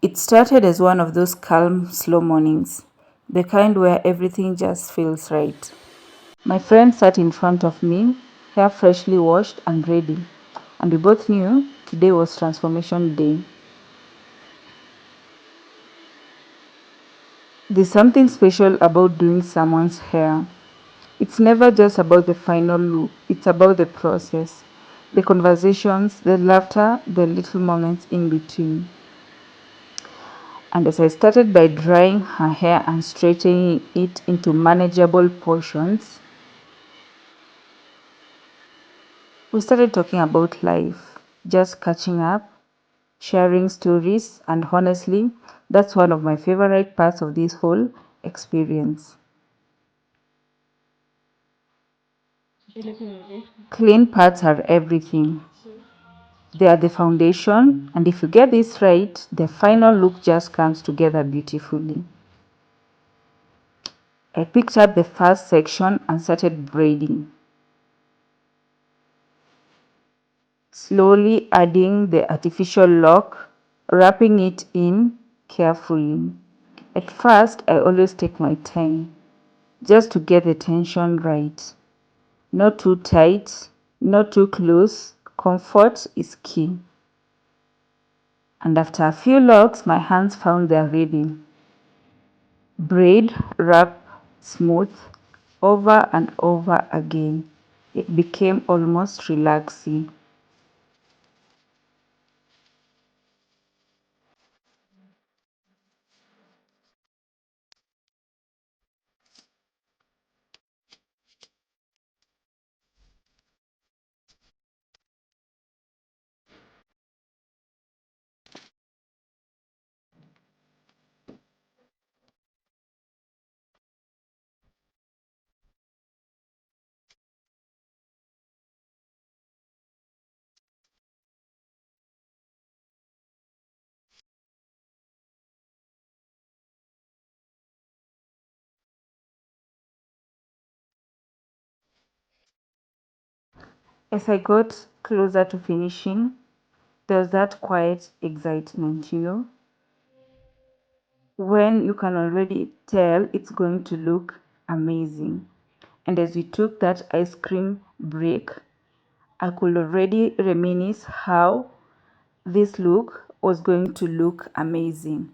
It started as one of those calm, slow mornings, the kind where everything just feels right. My friend sat in front of me, hair freshly washed and ready, and we both knew today was transformation day. There's something special about doing someone's hair. It's never just about the final look, it's about the process, the conversations, the laughter, the little moments in between. And as I started by drying her hair and straightening it into manageable portions, we started talking about life, just catching up, sharing stories, and honestly, that's one of my favorite parts of this whole experience. Clean parts are everything. They are the foundation, and if you get this right, the final look just comes together beautifully. I picked up the first section and started braiding, slowly adding the artificial lock, wrapping it in carefully. At first, I always take my time just to get the tension right. Not too tight, not too close. Comfort is key. And after a few locks, my hands found their rhythm. Braid, wrap, smooth, over and over again. It became almost relaxing. As I got closer to finishing, there was that quiet excitement, when you can already tell it's going to look amazing. And as we took that ice cream break, I could already reminisce how this look was going to look amazing.